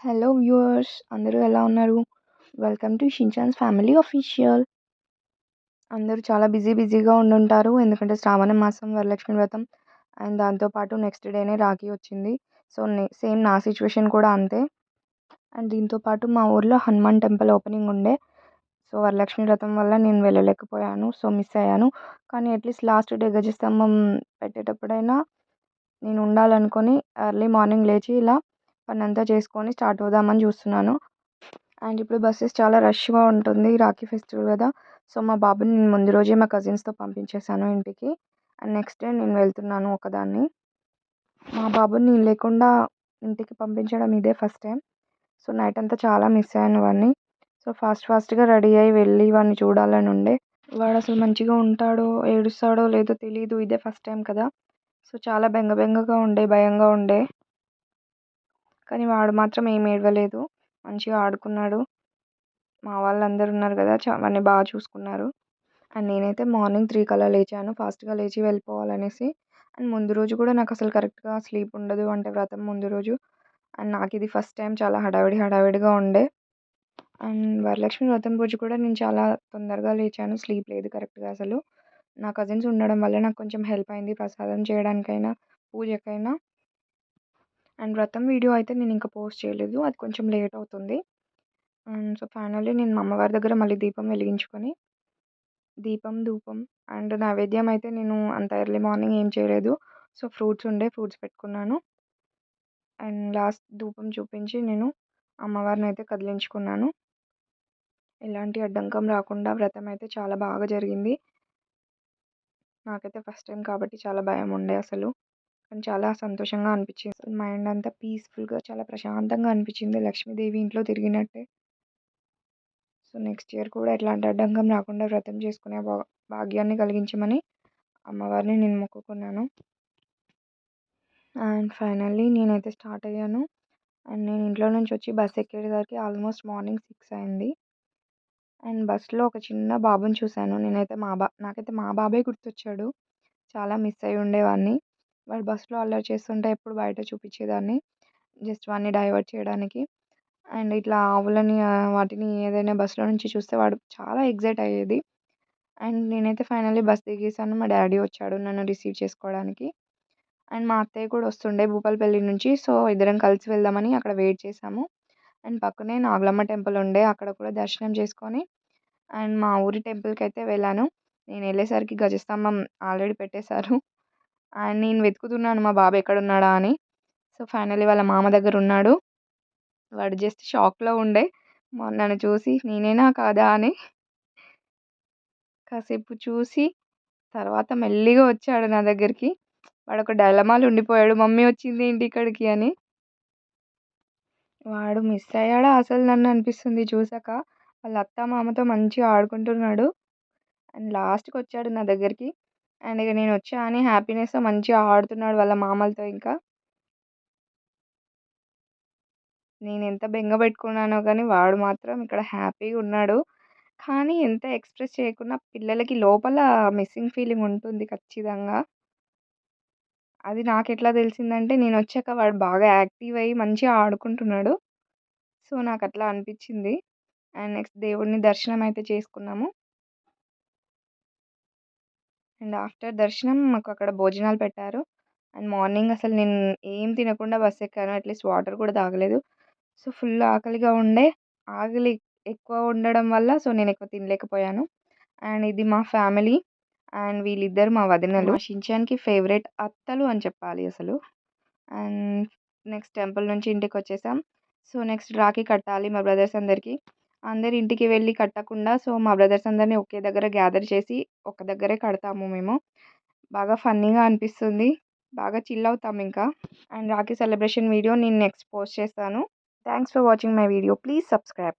Hello viewers అందరూ ఎలా ఉన్నారు? Welcome to Shinchan's family official. అందరూ చాలా బిజీగా ఉండుంటారు. ఎందుకంటే శ్రావణ మాసం, వరలక్ష్మి వ్రతం అండ్ దాంతో పాటు నెక్స్ట్ డేనే రాఖీ వచ్చింది. సో, సేమ్ నా సిట్యుయేషన్ కూడా అంతే. అండ్ దీంతో పాటు మా ఊర్లో హనుమాన్ టెంపుల్ ఓపెనింగ్ ఉండే. సో, వరలక్ష్మి వ్రతం వల్ల నేను వెళ్ళలేకపోయాను. సో, మిస్ అయ్యాను. కానీ అట్‌లీస్ట్ లాస్ట్ డే ధ్వజస్తంభం పెట్టేటప్పుడైనా నేను ఉండాలనుకోని ఎర్లీ మార్నింగ్ లేచి ఇలా పనంతా చేసుకొని స్టార్ట్ అవుదామని చూస్తున్నాను. అండ్ ఇప్పుడు బసెస్ చాలా రష్‌గా ఉంటుంది. రాఖీ ఫెస్టివల్ కదా! సో, మా బాబుని నేను ముందు రోజే మా కజిన్స్‌తో పంపించేసాను ఇంటికి. అండ్ నెక్స్ట్ డే నేను వెళ్తున్నాను ఒకదాన్ని. మా బాబుని నేను లేకుండా ఇంటికి పంపించడం ఇదే ఫస్ట్ టైం. సో, నైట్ అంతా చాలా మిస్ అయ్యాను వాడిని. సో, ఫాస్ట్‌గా రెడీ అయ్యి వెళ్ళి వాడిని చూడాలని ఉండే. వాడసలు మంచిగా ఉంటాడో, ఏడుస్తాడో లేదో తెలీదు. ఇదే ఫస్ట్ టైం కదా! సో, చాలా బెంగగా ఉండే, భయంగా ఉండే. కానీ వాడు మాత్రం ఏమి ఏడవలేదు. మంచిగా ఆడుకున్నాడు. మా వాళ్ళందరూ ఉన్నారు కదా! వాడిని బాగా చూసుకున్నారు. అండ్ నేనైతే మార్నింగ్ 3 కల్లా లేచాను. ఫాస్ట్‌గా లేచి వెళ్ళిపోవాలనేసి. అండ్ ముందు రోజు కూడా నాకసలు కరెక్ట్‌గా స్లీప్ ఉండదు. అంటే వ్రతం ముందు రోజు. అండ్ నాకిది ఫస్ట్ టైం చాలా హడావిడిగా ఉండే. అండ్ వరలక్ష్మి వ్రతం రోజు కూడా నేను చాలా తొందరగా లేచాను. స్లీప్ లేదు కరెక్ట్‌గా అసలు. నా కజిన్స్ ఉండడం వల్ల నాకు కొంచెం హెల్ప్ అయింది. ప్రసాదం చేయడానికైనా, పూజకైనా. అండ్ వ్రతం వీడియో అయితే నేనింక పోస్ట్ చేయలేదు. అది కొంచెం లేట్ అవుతుంది. సో, ఫైనల్లీ నేను మా అమ్మవారి దగ్గర మళ్ళీ దీపం వెలిగించుకొని ధూపం అండ్ నైవేద్యం అయితే నేను అంత ఎర్లీ మార్నింగ్ ఏం చేయలేదు. సో, ఫ్రూట్స్ పెట్టుకున్నాను. అండ్ లాస్ట్ ధూపం చూపించి నేను అమ్మవారినైతే కదిలించుకున్నాను. ఎలాంటి అడ్డంకం రాకుండా వ్రతం అయితే చాలా బాగా జరిగింది. నాకైతే ఫస్ట్ టైం కాబట్టి చాలా భయముండే అసలు. కానీ చాలా సంతోషంగా అనిపించింది. అసలు మైండ్ అంతా పీస్‌ఫుల్‌గా చాలా ప్రశాంతంగా అనిపించింది. లక్ష్మీదేవి ఇంట్లో తిరిగినట్టే. సో, నెక్స్ట్ ఇయర్ కూడా ఎట్లాంటి అడ్డంకం రాకుండా వ్రతం చేసుకునే భాగ్యాన్ని కలిగించమని అమ్మవారిని నేను మొక్కుకున్నాను. అండ్ ఫైనల్లీ నేనైతే స్టార్ట్ అయ్యాను. అండ్ నేను ఇంట్లో నుంచి వచ్చి బస్ ఎక్కేసరికి ఆల్మోస్ట్ మార్నింగ్ 6 అయింది. అండ్ బస్‌లో ఒక చిన్న బాబుని చూశాను. నాకైతే మా బాబే గుర్తొచ్చాడు. చాలా మిస్ అయ్యి ఉండేవాడిని. వాడు బస్‌లో అల్లరి చేస్తుంటే ఎప్పుడు బయట చూపించేదాన్ని. జస్ట్ వాడిని డైవర్ట్ చేయడానికి. అండ్ ఇట్లా ఆవులని వాటిని ఏదైనా బస్‌లో నుంచి చూస్తే వాడు చాలా ఎక్సైట్ అయ్యేది. అండ్ నేనైతే ఫైనల్లీ బస్ దిగేసాను. మా డ్యాడీ వచ్చాడు నన్ను రిసీవ్ చేసుకోవడానికి. అండ్ మా అత్తయ్య కూడా వస్తుండే భూపాలపల్లి నుంచి. సో, ఇద్దరం కలిసి వెళ్దామని అక్కడ వెయిట్ చేసాము. అండ్ పక్కనే నాగులమ్మ టెంపుల్ ఉండే. అక్కడ కూడా దర్శనం చేసుకొని అండ్ మా ఊరి టెంపుల్‌కైతే వెళ్ళాను. నేనెళ్ళేసరికి ధ్వజస్తంభం ఆల్రెడీ పెట్టేశారు. అండ్ నేను వెతుకుతున్నాను మా బాబు ఎక్కడున్నాడా అని. సో, ఫైనల్లీ వాళ్ళ మామ దగ్గరున్నాడు. వాడు జస్ట్ షాక్‌లో ఉండే. నన్ను చూసి నేనేనా కాదా అని కాసేపు చూసి తర్వాత మెల్లిగా వచ్చాడు నా దగ్గరికి. వాడొక డైలమాలో ఉండిపోయాడు. మమ్మీ వచ్చిందేంటి ఇక్కడికి అని. వాడు మిస్ అయ్యాడా అసలు నన్ను అనిపిస్తుంది చూసాక. వాళ్ళ అత్త, మామతో మంచిగా ఆడుకుంటున్నాడు. అండ్ లాస్ట్‌కొచ్చాడు నా దగ్గరికి. అండ్ ఇక నేనొచ్చా అని హ్యాపీనెస్‌తో మంచిగా ఆడుతున్నాడు వాళ్ళ మామలతో ఇంకా. నేనెంత బెంగ పెట్టుకున్నానో కానీ వాడు మాత్రం ఇక్కడ హ్యాపీగా ఉన్నాడు. కానీ ఎంత ఎక్స్‌ప్రెస్ చేయకున్నా పిల్లలకి లోపల మిస్సింగ్ ఫీలింగ్ ఉంటుంది ఖచ్చితంగా. అది నాకెట్లా తెలిసిందంటే నేనొచ్చాక వాడు బాగా యాక్టివ్ అయ్యి మంచిగా ఆడుకుంటున్నాడు. సో, నాకట్లా అనిపిచ్చింది. అండ్ నెక్స్ట్ దేవుడిని దర్శనం అయితే చేసుకున్నాము. అండ్ ఆఫ్టర్ దర్శనం మాకు అక్కడ భోజనాలు పెట్టారు. అండ్ మార్నింగ్ అసలు నేను ఏం తినకుండా బస్ ఎక్కాను. అట్‌లీస్ట్ వాటర్ కూడా తాగలేదు. సో, ఫుల్ ఆకలిగా ఉండే. ఆకలి ఎక్కువ ఉండడం వల్ల సో, నేనెక్కువ తినలేకపోయాను. అండ్ ఇది మా ఫ్యామిలీ. అండ్ వీళ్ళిద్దరు మా వదినలు. మా షిన్‌చాన్‌కి ఫేవరెట్ అత్తలు అని చెప్పాలి అసలు. అండ్ నెక్స్ట్ టెంపుల్ నుంచి ఇంటికొచ్చేసాం. సో, నెక్స్ట్ రాఖీ కట్టాలి మా బ్రదర్స్ అందరికీ. అందరి ఇంటికి వెళ్ళి కట్టకుండా సో, మా బ్రదర్స్ అందరిని ఒకే దగ్గర గ్యాదర్ చేసి ఒక దగ్గరే కడతాము మేము. బాగా ఫన్నీగా అనిపిస్తుంది. బాగా చిల్ అవుతాం ఇంకా. అండ్ రాఖీ సెలబ్రేషన్ వీడియో నేను నెక్స్ట్ పోస్ట్ చేస్తాను. Thanks for watching my video. Please subscribe.